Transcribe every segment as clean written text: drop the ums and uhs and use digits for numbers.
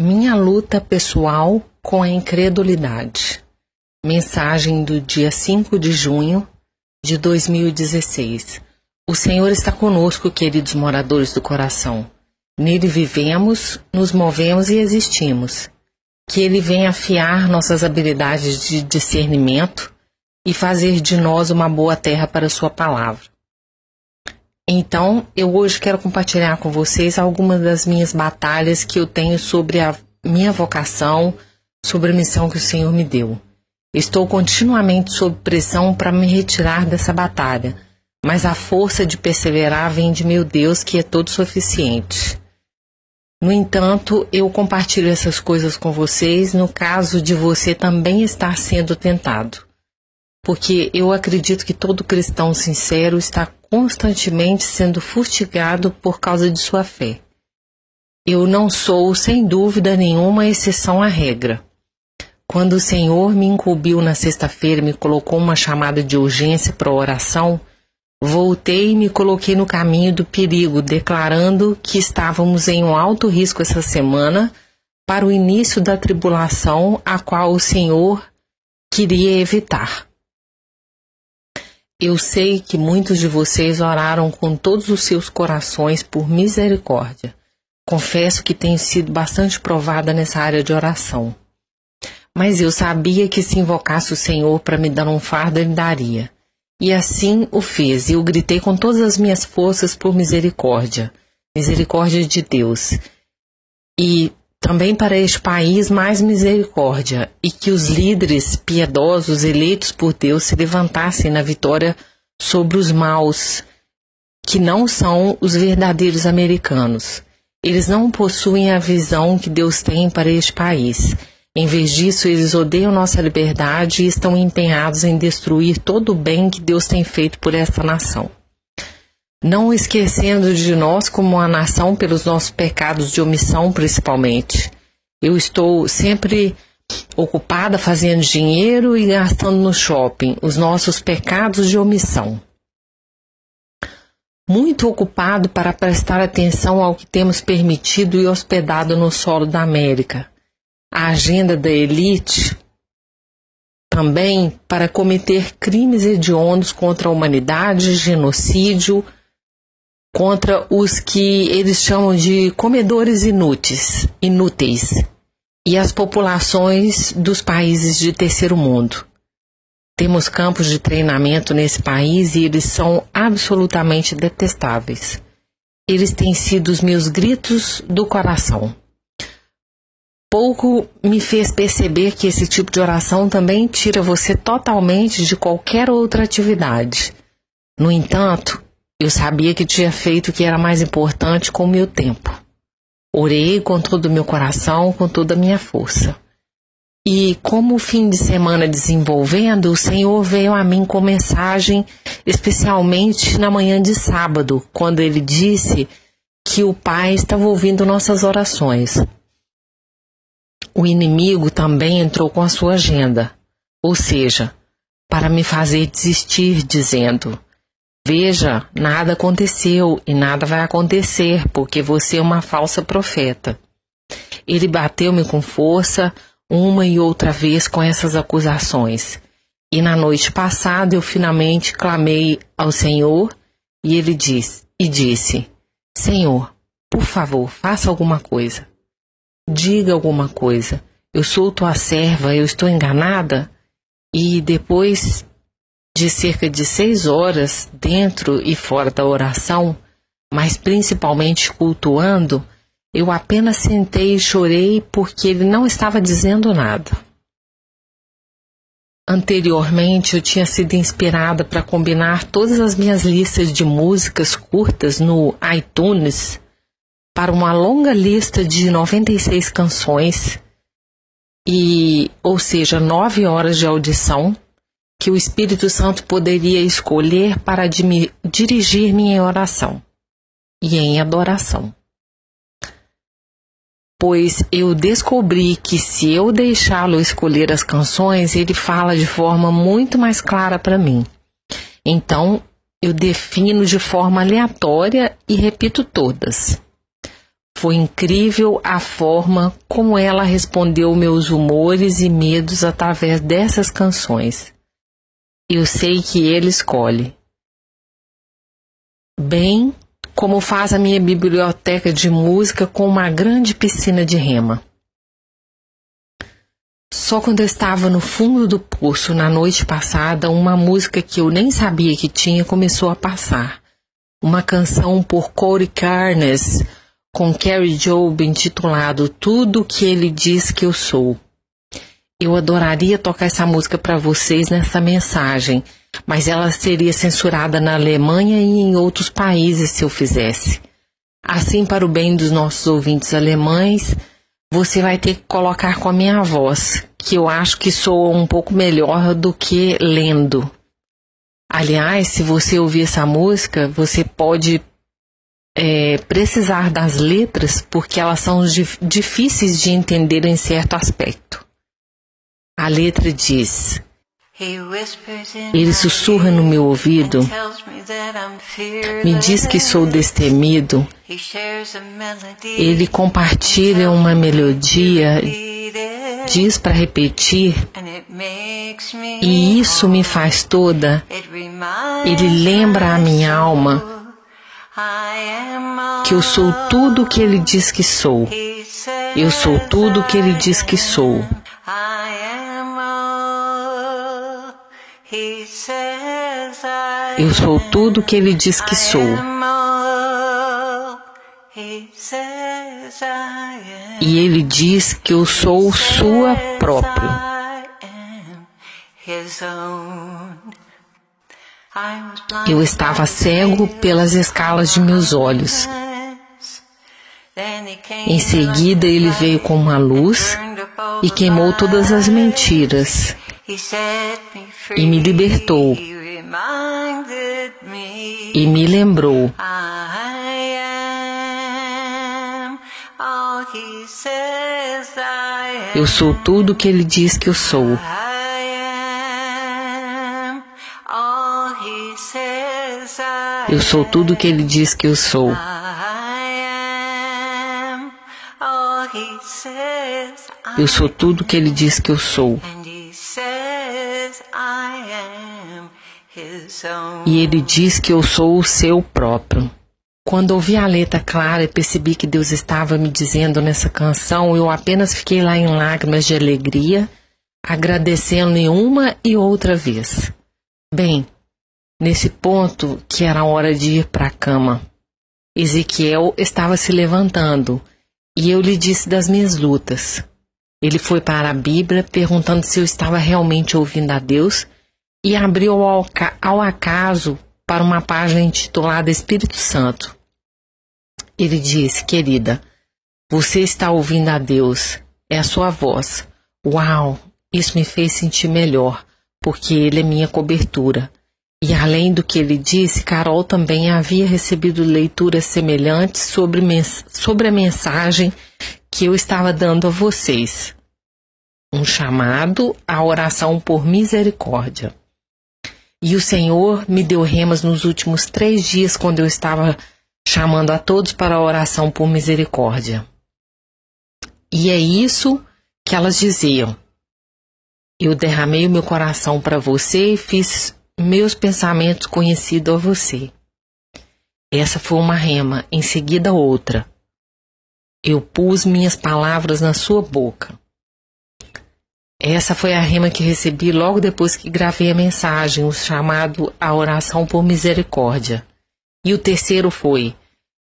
Minha luta pessoal com a incredulidade. Mensagem do dia 5 de junho de 2016. O Senhor está conosco, queridos moradores do coração. Nele vivemos, nos movemos e existimos. Que Ele venha afiar nossas habilidades de discernimento e fazer de nós uma boa terra para a sua palavra. Então, eu hoje quero compartilhar com vocês algumas das minhas batalhas que eu tenho sobre a minha vocação, sobre a missão que o Senhor me deu. Estou continuamente sob pressão para me retirar dessa batalha, mas a força de perseverar vem de meu Deus, que é todo suficiente. No entanto, eu compartilho essas coisas com vocês no caso de você também estar sendo tentado, porque eu acredito que todo cristão sincero está constantemente sendo fustigado por causa de sua fé. Eu não sou, sem dúvida nenhuma, exceção à regra. Quando o Senhor me incumbiu na sexta-feira e me colocou uma chamada de urgência para a oração, voltei e me coloquei no caminho do perigo, declarando que estávamos em um alto risco essa semana para o início da tribulação, a qual o Senhor queria evitar. Eu sei que muitos de vocês oraram com todos os seus corações por misericórdia. Confesso que tenho sido bastante provada nessa área de oração. Mas eu sabia que se invocasse o Senhor para me dar um fardo, Ele daria. E assim o fez, e eu gritei com todas as minhas forças por misericórdia. Misericórdia de Deus. E também para este país mais misericórdia, e que os líderes piedosos eleitos por Deus se levantassem na vitória sobre os maus, que não são os verdadeiros americanos. Eles não possuem a visão que Deus tem para este país. Em vez disso, eles odeiam nossa liberdade e estão empenhados em destruir todo o bem que Deus tem feito por esta nação. Não esquecendo de nós como uma nação pelos nossos pecados de omissão, principalmente. Eu estou sempre ocupada fazendo dinheiro e gastando no shopping, os nossos pecados de omissão. Muito ocupado para prestar atenção ao que temos permitido e hospedado no solo da América. A agenda da elite também para cometer crimes hediondos contra a humanidade, genocídio, contra os que eles chamam de comedores inúteis, e as populações dos países de terceiro mundo. Temos campos de treinamento nesse país e eles são absolutamente detestáveis. Eles têm sido os meus gritos do coração. Pouco me fez perceber que esse tipo de oração também tira você totalmente de qualquer outra atividade. No entanto, eu sabia que tinha feito o que era mais importante com o meu tempo. Orei com todo o meu coração, com toda a minha força. E como o fim de semana desenvolvendo, o Senhor veio a mim com mensagem, especialmente na manhã de sábado, quando Ele disse que o Pai estava ouvindo nossas orações. O inimigo também entrou com a sua agenda, ou seja, para me fazer desistir, dizendo: veja, nada aconteceu e nada vai acontecer, porque você é uma falsa profeta. Ele bateu-me com força, uma e outra vez com essas acusações. E na noite passada eu finalmente clamei ao Senhor e Ele disse: Senhor, por favor, faça alguma coisa. Diga alguma coisa. Eu sou tua serva, eu estou enganada? E depois de cerca de 6 horas dentro e fora da oração, mas principalmente cultuando, eu apenas sentei e chorei porque Ele não estava dizendo nada. Anteriormente eu tinha sido inspirada para combinar todas as minhas listas de músicas curtas no iTunes para uma longa lista de 96 canções, ou seja, 9 horas de audição, que o Espírito Santo poderia escolher para dirigir-me em oração e em adoração. Pois eu descobri que se eu deixá-lo escolher as canções, ele fala de forma muito mais clara para mim. Então, eu defino de forma aleatória e repito todas. Foi incrível a forma como ela respondeu meus humores e medos através dessas canções. Eu sei que Ele escolhe. Bem como faz a minha biblioteca de música com uma grande piscina de rema. Só quando eu estava no fundo do poço na noite passada, uma música que eu nem sabia que tinha começou a passar. Uma canção por Cody Carnes, com Carrie Job, intitulado Tudo que Ele Diz que Eu Sou. Eu adoraria tocar essa música para vocês nessa mensagem, mas ela seria censurada na Alemanha e em outros países se eu fizesse. Assim, para o bem dos nossos ouvintes alemães, você vai ter que colocar com a minha voz, que eu acho que soa um pouco melhor do que lendo. Aliás, se você ouvir essa música, você pode precisar das letras, porque elas são difíceis de entender em certo aspecto. A letra diz: Ele sussurra no meu ouvido, me diz que sou destemido. Ele compartilha uma melodia, diz para repetir, e isso me faz toda. Ele lembra a minha alma que eu sou tudo o que Ele diz que sou. Eu sou tudo o que Ele diz que sou. Eu sou tudo o que Ele diz que sou. E Ele diz que eu sou sua própria. Eu estava cego pelas escalas de meus olhos. Em seguida, Ele veio com uma luz e queimou todas as mentiras e me libertou e me lembrou. Eu sou tudo o que Ele diz que eu sou. Eu sou tudo o que Ele diz que eu sou. Eu sou tudo o que Ele diz que eu sou. E Ele diz que eu sou o seu próprio. Quando ouvi a letra clara e percebi que Deus estava me dizendo nessa canção, eu apenas fiquei lá em lágrimas de alegria, agradecendo-lhe uma e outra vez. Bem, nesse ponto que era a hora de ir para a cama, Ezequiel estava se levantando e eu lhe disse das minhas lutas. Ele foi para a Bíblia perguntando se eu estava realmente ouvindo a Deus e abriu ao acaso para uma página intitulada Espírito Santo. Ele disse: querida, você está ouvindo a Deus, é a sua voz. Uau, isso me fez sentir melhor, porque Ele é minha cobertura. E além do que ele disse, Carol também havia recebido leituras semelhantes sobre a mensagem que eu estava dando a vocês. Um chamado à oração por misericórdia. E o Senhor me deu remas nos últimos 3 dias quando eu estava chamando a todos para a oração por misericórdia. E é isso que elas diziam. Eu derramei o meu coração para você e fiz meus pensamentos conhecidos a você. Essa foi uma rema, em seguida outra. Eu pus minhas palavras na sua boca. Essa foi a rema que recebi logo depois que gravei a mensagem, o chamado à oração por misericórdia. E o terceiro foi: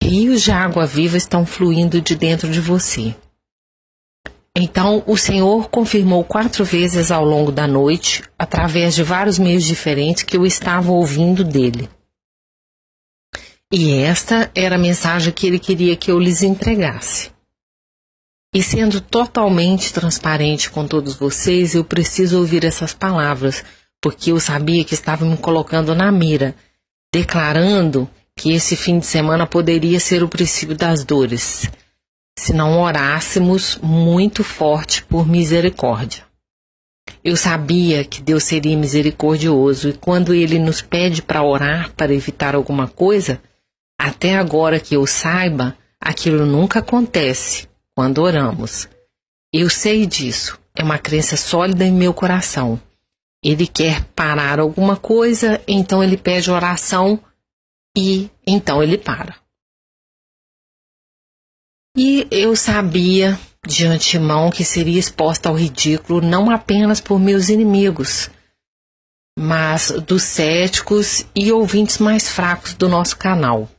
rios de água viva estão fluindo de dentro de você. Então o Senhor confirmou 4 vezes ao longo da noite, através de vários meios diferentes que eu estava ouvindo dele. E esta era a mensagem que ele queria que eu lhes entregasse. E sendo totalmente transparente com todos vocês, eu preciso ouvir essas palavras, porque eu sabia que estava me colocando na mira, declarando que esse fim de semana poderia ser o princípio das dores, se não orássemos muito forte por misericórdia. Eu sabia que Deus seria misericordioso e quando Ele nos pede para orar para evitar alguma coisa, até agora que eu saiba, Aquilo nunca acontece quando oramos. Eu sei disso. É uma crença sólida em meu coração. Ele quer parar alguma coisa, então ele pede oração e então ele para. E eu sabia de antemão que seria exposta ao ridículo não apenas por meus inimigos, mas dos céticos e ouvintes mais fracos do nosso canal.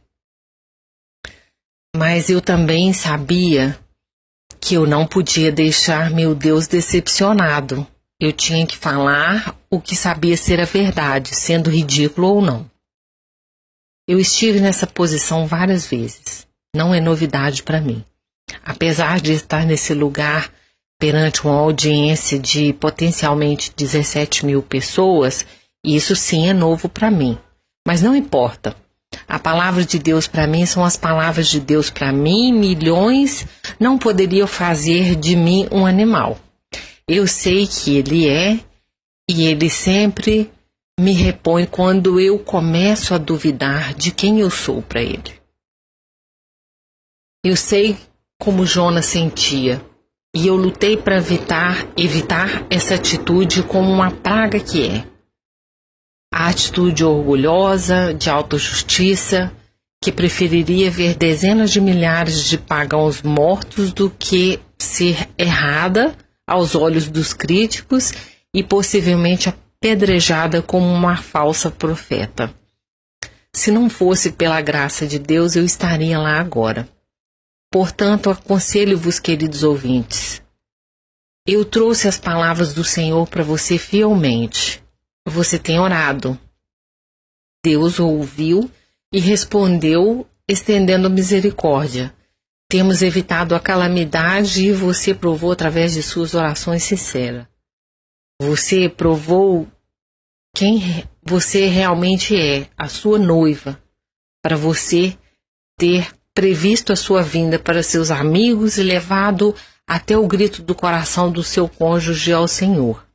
Mas eu também sabia que eu não podia deixar meu Deus decepcionado. Eu tinha que falar o que sabia ser a verdade, sendo ridículo ou não. Eu estive nessa posição várias vezes. Não é novidade para mim. Apesar de estar nesse lugar perante uma audiência de potencialmente 17 mil pessoas, isso sim é novo para mim. Mas não importa. A palavra de Deus para mim são as palavras de Deus para mim. Milhões não poderiam fazer de mim um animal. Eu sei que Ele é, e Ele sempre me repõe quando eu começo a duvidar de quem eu sou para Ele. Eu sei como Jonas sentia, e eu lutei para evitar essa atitude como uma praga que é. A atitude orgulhosa, de autojustiça, que preferiria ver dezenas de milhares de pagãos mortos do que ser errada aos olhos dos críticos e possivelmente apedrejada como uma falsa profeta. Se não fosse pela graça de Deus, eu estaria lá agora. Portanto, aconselho-vos, queridos ouvintes. Eu trouxe as palavras do Senhor para você fielmente. Você tem orado. Deus ouviu e respondeu, estendendo misericórdia. Temos evitado a calamidade e você provou através de suas orações sinceras. Você provou quem você realmente é, a sua noiva, para você ter previsto a sua vinda para seus amigos e levado até o grito do coração do seu cônjuge ao Senhor.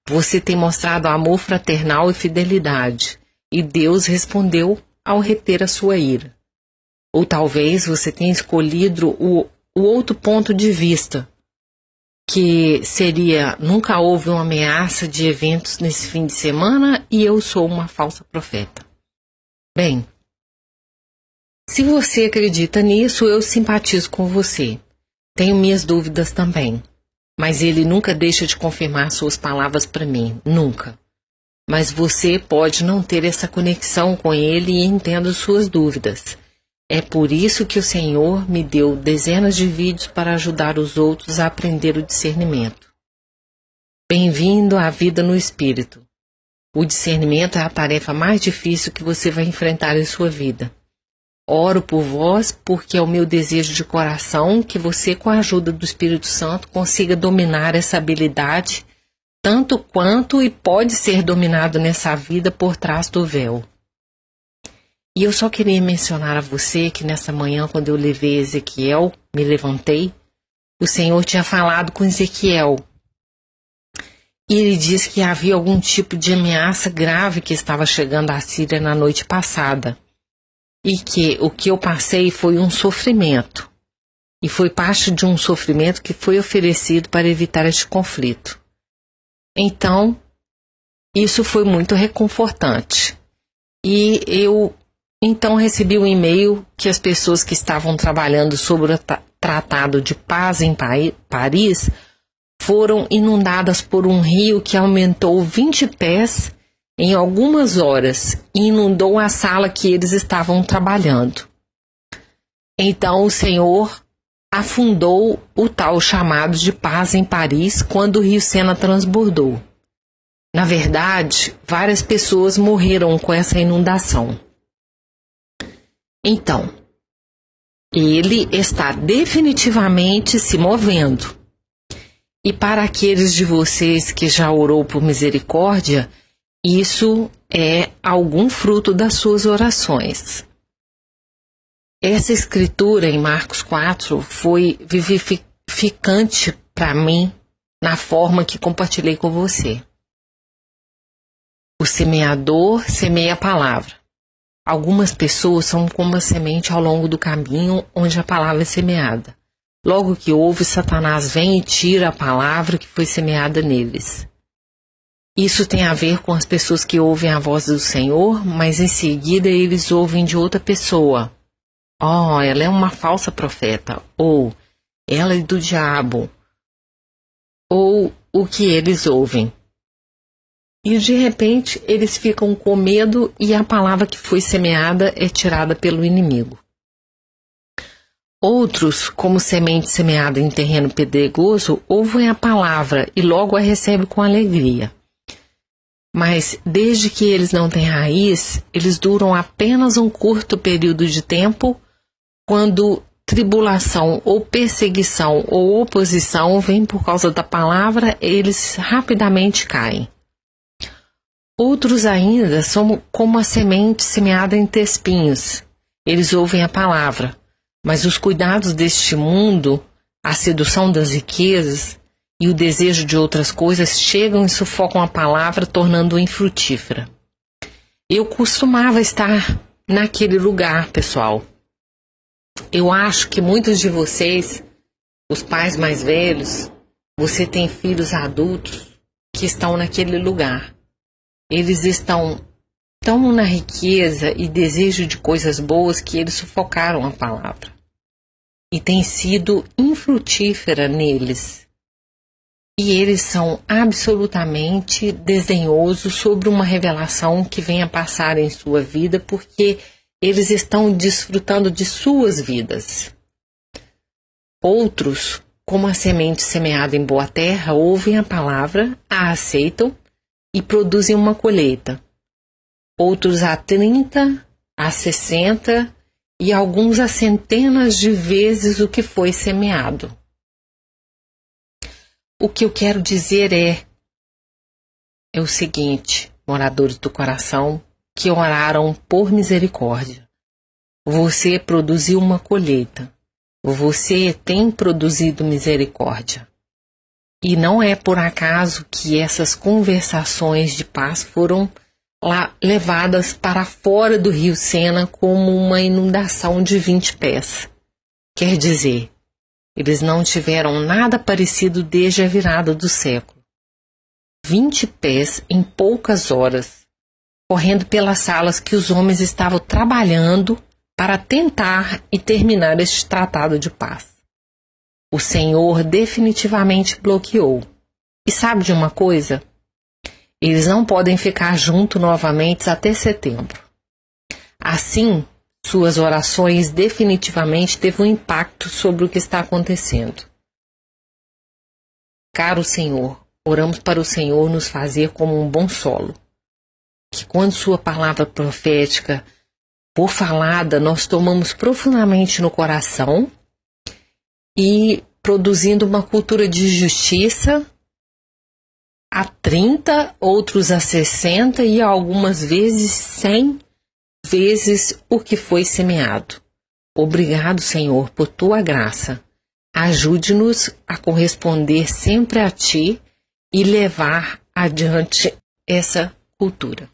Você tem mostrado amor fraternal e fidelidade, e Deus respondeu ao reter a sua ira. Ou talvez você tenha escolhido o outro ponto de vista, que seria: nunca houve uma ameaça de eventos nesse fim de semana e eu sou uma falsa profeta. Bem, se você acredita nisso, eu simpatizo com você. Tenho minhas dúvidas também. Mas ele nunca deixa de confirmar suas palavras para mim. Nunca. Mas você pode não ter essa conexão com ele e entendo suas dúvidas. É por isso que o Senhor me deu dezenas de vídeos para ajudar os outros a aprender o discernimento. Bem-vindo à vida no Espírito. O discernimento é a tarefa mais difícil que você vai enfrentar em sua vida. Oro por vós porque é o meu desejo de coração que você, com a ajuda do Espírito Santo, consiga dominar essa habilidade tanto quanto e pode ser dominado nessa vida por trás do véu. E eu só queria mencionar a você que nessa manhã, quando eu levei Ezequiel, me levantei, o Senhor tinha falado com Ezequiel. E ele disse que havia algum tipo de ameaça grave que estava chegando à Síria na noite passada. E que o que eu passei foi um sofrimento. E foi parte de um sofrimento que foi oferecido para evitar este conflito. Então, isso foi muito reconfortante. E eu, então, recebi um e-mail que as pessoas que estavam trabalhando sobre o Tratado de Paz em Paris foram inundadas por um rio que aumentou 20 pés em algumas horas e inundou a sala que eles estavam trabalhando. Então o Senhor afundou o tal chamado de paz em Paris quando o rio Sena transbordou. Na verdade, várias pessoas morreram com essa inundação. Então, ele está definitivamente se movendo. E para aqueles de vocês que já orou por misericórdia, isso é algum fruto das suas orações. Essa escritura em Marcos 4 foi vivificante para mim na forma que compartilhei com você. O semeador semeia a palavra. Algumas pessoas são como a semente ao longo do caminho onde a palavra é semeada. Logo que ouve, Satanás vem e tira a palavra que foi semeada neles. Isso tem a ver com as pessoas que ouvem a voz do Senhor, mas em seguida eles ouvem de outra pessoa. Oh, ela é uma falsa profeta. Ou ela é do diabo. Ou o que eles ouvem. E de repente eles ficam com medo e a palavra que foi semeada é tirada pelo inimigo. Outros, como semente semeada em terreno pedregoso, ouvem a palavra e logo a recebem com alegria. Mas, desde que eles não têm raiz, eles duram apenas um curto período de tempo, quando tribulação ou perseguição ou oposição vem por causa da palavra, eles rapidamente caem. Outros ainda são como a semente semeada entre espinhos. Eles ouvem a palavra, mas os cuidados deste mundo, a sedução das riquezas e o desejo de outras coisas chegam e sufocam a palavra, tornando-a infrutífera. Eu costumava estar naquele lugar, pessoal. Eu acho que muitos de vocês, os pais mais velhos, você tem filhos adultos que estão naquele lugar. Eles estão tão na riqueza e desejo de coisas boas que eles sufocaram a palavra. E tem sido infrutífera neles. E eles são absolutamente desdenhosos sobre uma revelação que venha passar em sua vida, porque eles estão desfrutando de suas vidas. Outros, como a semente semeada em boa terra, ouvem a palavra, a aceitam e produzem uma colheita. Outros a 30, a 60 e alguns a centenas de vezes o que foi semeado. O que eu quero dizer é o seguinte, moradores do coração, que oraram por misericórdia. Você produziu uma colheita. Você tem produzido misericórdia. E não é por acaso que essas conversações de paz foram levadas para fora do rio Sena como uma inundação de 20 pés. Quer dizer, eles não tiveram nada parecido desde a virada do século. 20 pés em poucas horas, correndo pelas salas que os homens estavam trabalhando para tentar e terminar este tratado de paz. O Senhor definitivamente bloqueou. E sabe de uma coisa? Eles não podem ficar juntos novamente até setembro. Assim, suas orações definitivamente teve um impacto sobre o que está acontecendo. Caro Senhor, oramos para o Senhor nos fazer como um bom solo. Que quando sua palavra profética for falada, nós tomamos profundamente no coração e produzindo uma cultura de justiça a 30, outros a 60 e algumas vezes 100 vezes o que foi semeado. Obrigado, Senhor, por tua graça. Ajude-nos a corresponder sempre a ti e levar adiante essa cultura.